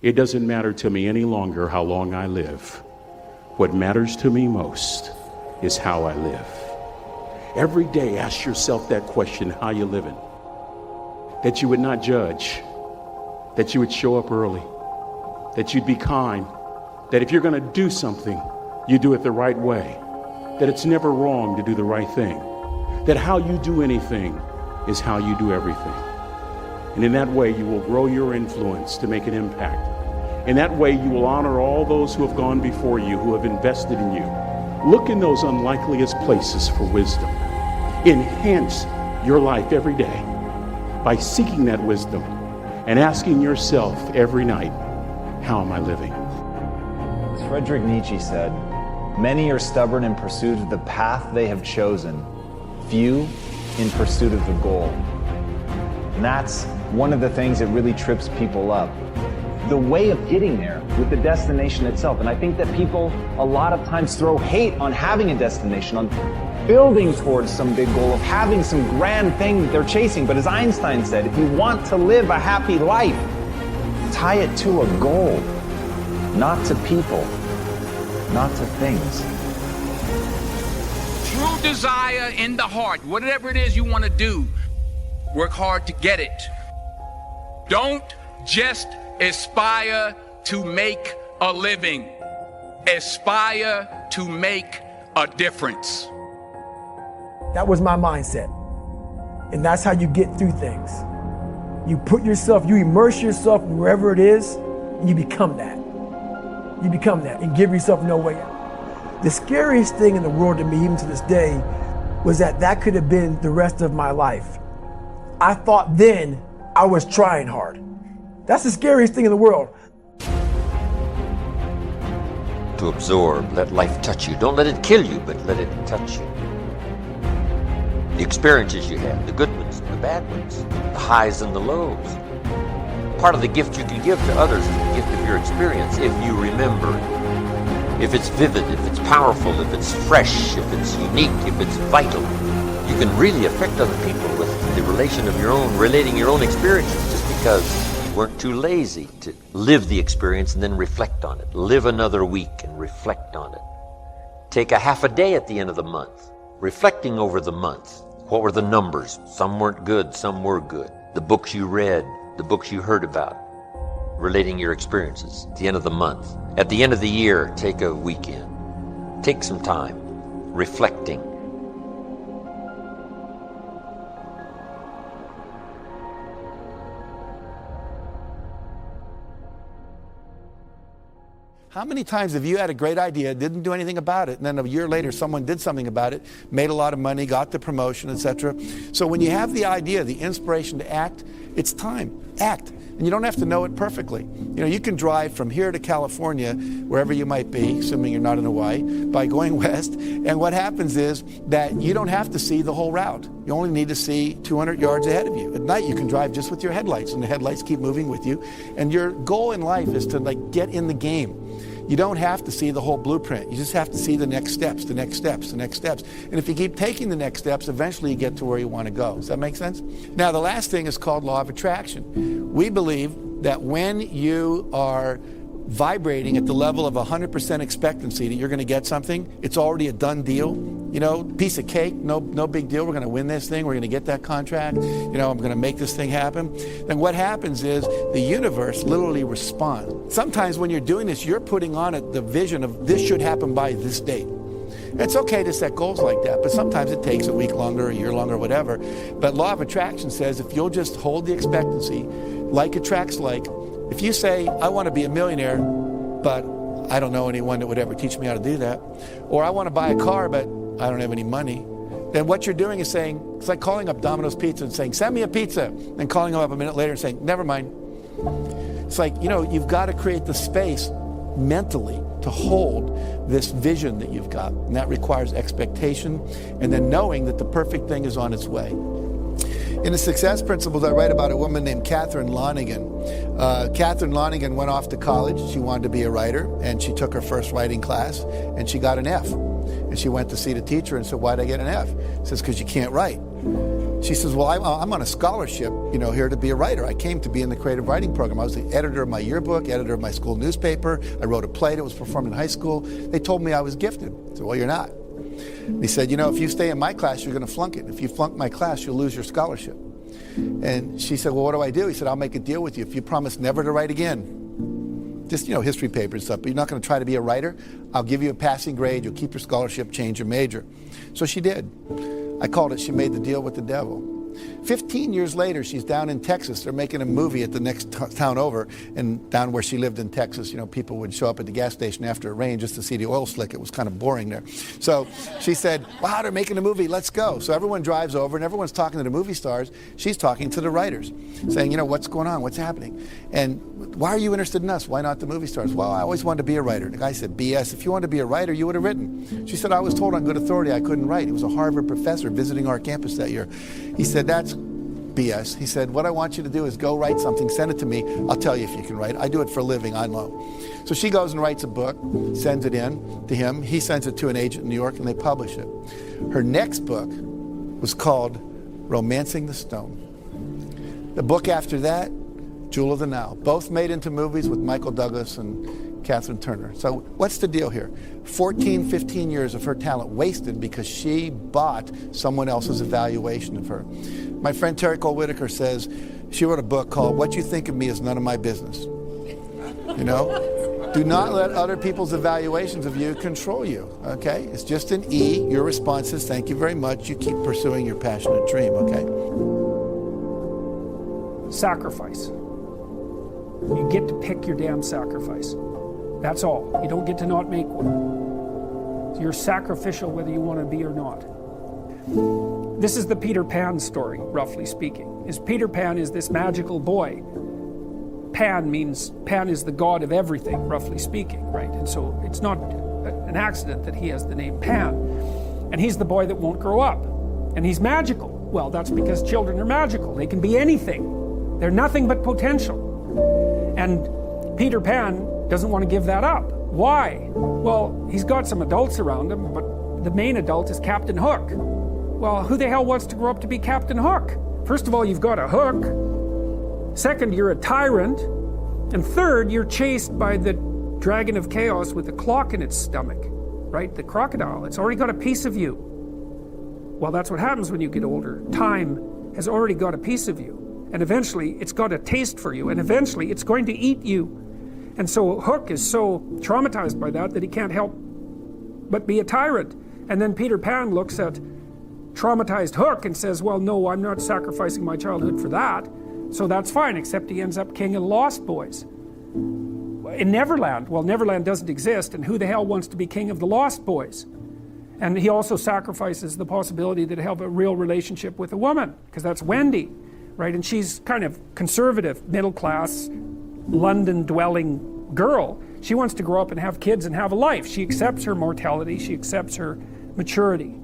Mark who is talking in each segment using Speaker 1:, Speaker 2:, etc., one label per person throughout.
Speaker 1: It doesn't matter to me any longer how long I live. What matters to me most is how I live. Every day, ask yourself that question, how you living? That you would not judge, that you would show up early, that you'd be kind, that if you're going to do something, you do it the right way, that it's never wrong to do the right thing, that how you do anything is how you do everything. And in that way, you will grow your influence to make an impact. In that way, you will honor all those who have gone before you, who have invested in you. Look in those unlikeliest places for wisdom. Enhance your life every day by seeking that wisdom and asking yourself every night, how am I living?
Speaker 2: As Friedrich Nietzsche said, many are stubborn in pursuit of the path they have chosen, few in pursuit of the goal. And that's one of the things that really trips people up. The way of getting there with the destination itself. And I think that people a lot of times throw hate on having a destination, on building towards some big goal, of having some grand thing that they're chasing. But as Einstein said, if you want to live a happy life, tie it to a goal, not to people, not to things.
Speaker 3: True desire in the heart, whatever it is you want to do, work hard to get it. Don't just aspire to make a living. Aspire to make a difference.
Speaker 4: That was my mindset. And that's how you get through things. You put yourself, you immerse yourself wherever it is, and you become that. You become that and give yourself no way out. The scariest thing in the world to me, even to this day, was that could have been the rest of my life. I thought then I was trying hard. That's the scariest thing in the world.
Speaker 5: To absorb, let life touch you. Don't let it kill you, but let it touch you. The experiences you have, the good ones, the bad ones, the highs and the lows. Part of the gift you can give to others is the gift of your experience if you remember it. If it's vivid, if it's powerful, if it's fresh, if it's unique, if it's vital, you can really affect other people with the relating your own experiences, just because you weren't too lazy to live the experience and then reflect on it. Live another week and reflect on it. Take a half a day at the end of the month, reflecting over the month. What were the numbers? Some weren't good, some were good. The books you read, the books you heard about, relating your experiences at the end of the month. At the end of the year, take a weekend. Take some time reflecting.
Speaker 6: How many times have you had a great idea, didn't do anything about it, and then a year later someone did something about it, made a lot of money, got the promotion, etc.? So when you have the idea, the inspiration to act, it's time. Act. And you don't have to know it perfectly. You know, you can drive from here to California, wherever you might be, assuming you're not in Hawaii, by going west. And what happens is that you don't have to see the whole route. You only need to see 200 yards ahead of you. At night, you can drive just with your headlights, and the headlights keep moving with you. And your goal in life is to get in the game. You don't have to see the whole blueprint. You just have to see the next steps, the next steps, the next steps. And if you keep taking the next steps, eventually you get to where you want to go. Does that make sense? Now, the last thing is called law of attraction. We believe that when you are vibrating at the level of 100% expectancy that you're going to get something, it's already a done deal. You know, piece of cake, no big deal. We're going to win this thing. We're going to get that contract. You know, I'm going to make this thing happen. Then what happens is the universe literally responds. Sometimes when you're doing this, you're putting on it the vision of this should happen by this date. It's okay to set goals like that, but sometimes it takes a week longer, a year longer, whatever. But law of attraction says if you'll just hold the expectancy, like attracts like. If you say, I want to be a millionaire, but I don't know anyone that would ever teach me how to do that, or I want to buy a car, but I don't have any money, then what you're doing is saying, it's like calling up Domino's Pizza and saying, send me a pizza, and calling them up a minute later and saying, never mind. It's like, you know, you've got to create the space mentally to hold this vision that you've got, and that requires expectation and then knowing that the perfect thing is on its way. In the Success Principles, I write about a woman named Catherine Lonigan. Catherine Lonigan went off to college. She wanted to be a writer, and she took her first writing class, and she got an F. And she went to see the teacher and said, why'd I get an F? She says, because you can't write. she says, well, I'm on a scholarship, here to be a writer. I came to be in the creative writing program. I was the editor of my yearbook, editor of my school newspaper. I wrote a play that was performed in high school. They told me I was gifted. I said, well, you're not. He said, if you stay in my class, you're going to flunk it. If you flunk my class, you'll lose your scholarship. And she said, well, what do I do? He said, I'll make a deal with you. If you promise never to write again, just, history papers and stuff, but you're not going to try to be a writer, I'll give you a passing grade, you'll keep your scholarship, change your major. So she did. I called it, she made the deal with the devil. 15 years later, she's down in Texas. They're making a movie at the next town over, and down where she lived in Texas, people would show up at the gas station after it rained just to see the oil slick. It was kind of boring there. So she said, wow, they're making a movie, let's go. So everyone drives over, and everyone's talking to the movie stars. She's talking to the writers, saying, what's going on, what's happening? And why are you interested in us? Why not the movie stars? Well, I always wanted to be a writer. The guy said, BS, if you wanted to be a writer, you would have written. She said, I was told on good authority I couldn't write. He was a Harvard professor visiting our campus that year. He said, that's BS. He said, what I want you to do is go write something, send it to me. I'll tell you if you can write. I do it for a living, I know. So she goes and writes a book, sends it in to him. He sends it to an agent in New York, and they publish it. Her next book was called Romancing the Stone. The book after that, Jewel of the Nile. Both made into movies with Michael Douglas and Catherine Turner. So what's the deal here? 14, 15 years of her talent wasted because she bought someone else's evaluation of her. My friend Terry Cole Whitaker says she wrote a book called What You Think of Me Is None of My Business. Do not let other people's evaluations of you control you, okay? It's just an E. Your response is thank you very much. You keep pursuing your passionate dream, okay?
Speaker 7: Sacrifice. You get to pick your damn sacrifice. That's all. You don't get to not make one. So you're sacrificial whether you want to be or not. This is the Peter Pan story, roughly speaking. Peter Pan is this magical boy. Pan is the god of everything, roughly speaking, right? And so it's not an accident that he has the name Pan. And he's the boy that won't grow up. And he's magical. Well, that's because children are magical. They can be anything. They're nothing but potential. And Peter Pan doesn't want to give that up. Why? Well, he's got some adults around him, but the main adult is Captain Hook. Well, who the hell wants to grow up to be Captain Hook? First of all, you've got a hook. Second, you're a tyrant. And third, you're chased by the dragon of chaos with a clock in its stomach, right? The crocodile. It's already got a piece of you. Well, that's what happens when you get older. Time has already got a piece of you. And eventually, it's got a taste for you. And eventually, it's going to eat you. And so Hook is so traumatized by that he can't help but be a tyrant. And then Peter Pan looks at traumatized Hook and says, well, no, I'm not sacrificing my childhood for that. So that's fine, except he ends up king of the Lost Boys. In Neverland, well, Neverland doesn't exist, and who the hell wants to be king of the Lost Boys? And he also sacrifices the possibility that he'll have a real relationship with a woman, because that's Wendy, right? And she's kind of conservative, middle-class, London-dwelling girl. She wants to grow up and have kids and have a life. She accepts her mortality. She accepts her maturity.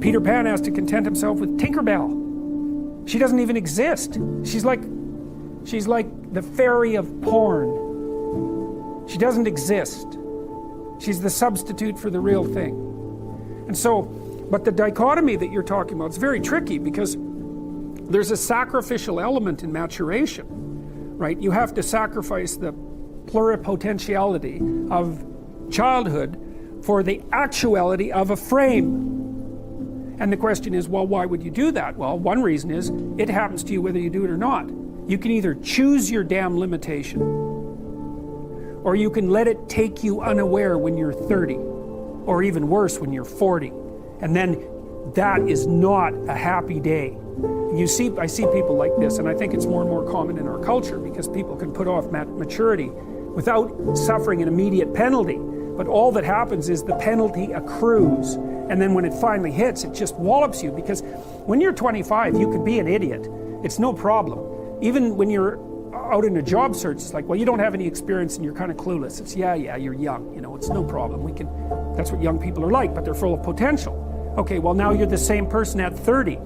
Speaker 7: Peter Pan has to content himself with Tinkerbell. She doesn't even exist. She's like the fairy of porn. She doesn't exist. She's the substitute for the real thing. And so, but the dichotomy that you're talking about is very tricky because there's a sacrificial element in maturation, right? You have to sacrifice the pluripotentiality of childhood for the actuality of a frame. And the question is, well, why would you do that? Well, one reason is it happens to you whether you do it or not. You can either choose your damn limitation, or you can let it take you unaware when you're 30, or even worse, when you're 40. And then that is not a happy day. I see people like this, and I think it's more and more common in our culture because people can put off maturity without suffering an immediate penalty. But all that happens is the penalty accrues. And then when it finally hits, it just wallops you. Because when you're 25, you could be an idiot. It's no problem. Even when you're out in a job search, it's like, well, you don't have any experience and you're kind of clueless. It's, yeah, you're young. It's no problem. That's what young people are like, but they're full of potential. Okay, well, now you're the same person at 30.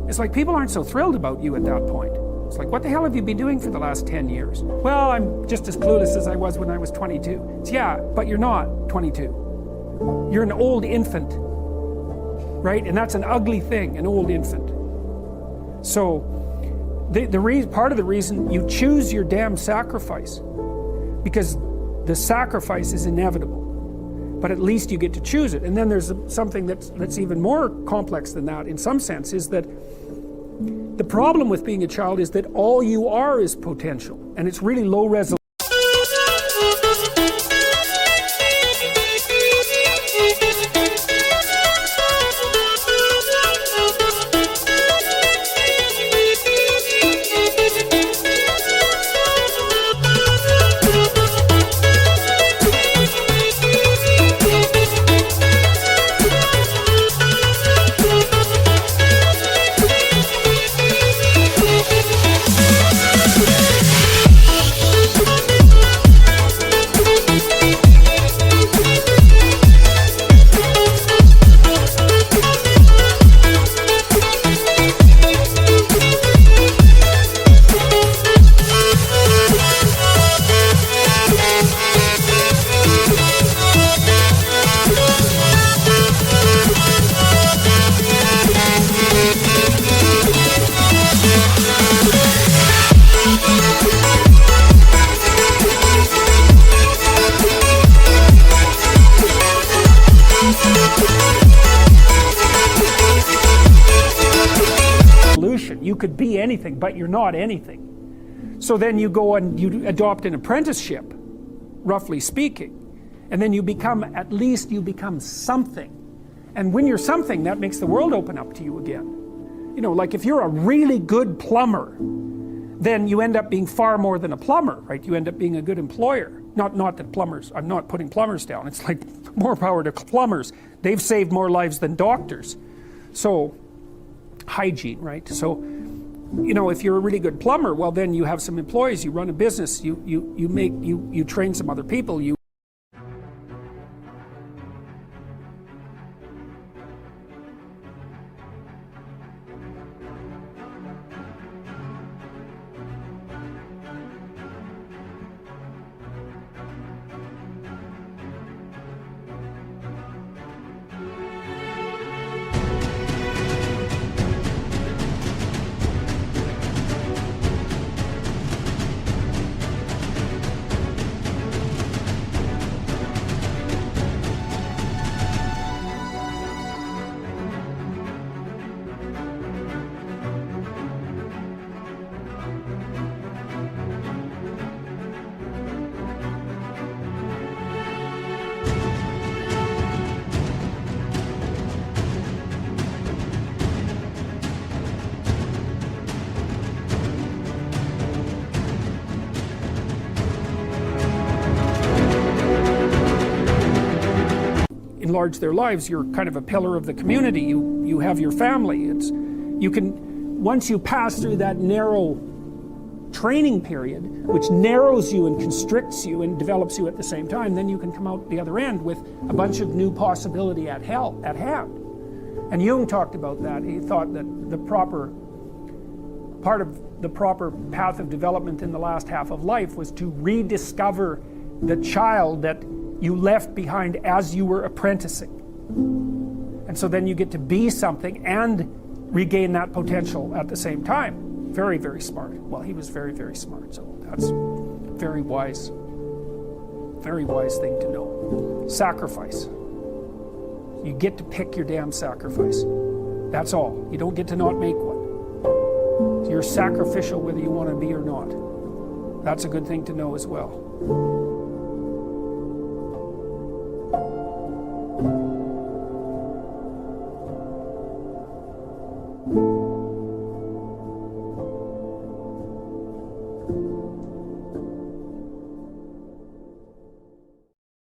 Speaker 7: It's like people aren't so thrilled about you at that point. It's like, what the hell have you been doing for the last 10 years? Well, I'm just as clueless as I was when I was 22. It's, yeah, but you're not 22. You're an old infant. right? And that's an ugly thing, an old infant. So part of the reason you choose your damn sacrifice, because the sacrifice is inevitable, but at least you get to choose it. And then there's something that's even more complex than that in some sense, is that the problem with being a child is that all you are is potential, and it's really low resolution. You could be anything, but you're not anything. So then you go and you adopt an apprenticeship, roughly speaking, and then you become, at least you become something. And when you're something, that makes the world open up to you again. You know, like if you're a really good plumber, then you end up being far more than a plumber, right? You end up being a good employer. Not that plumbers, I'm not putting plumbers down. It's like more power to plumbers. They've saved more lives than doctors. So, hygiene, right? So, you know, if you're a really good plumber, well, then you have some employees, you run a business, you train some other people, you enlarge their lives. You're kind of a pillar of the community. You have your family. Once you pass through that narrow training period, which narrows you and constricts you and develops you at the same time, then you can come out the other end with a bunch of new possibility at hand. And Jung talked about that. He thought that part of the proper path of development in the last half of life was to rediscover the child that you left behind as you were apprenticing. And so then you get to be something and regain that potential at the same time. Very, very smart. Well, he was very, very smart, so that's very wise thing to know. Sacrifice. You get to pick your damn sacrifice. That's all. You don't get to not make one. You're sacrificial whether you want to be or not. That's a good thing to know as well.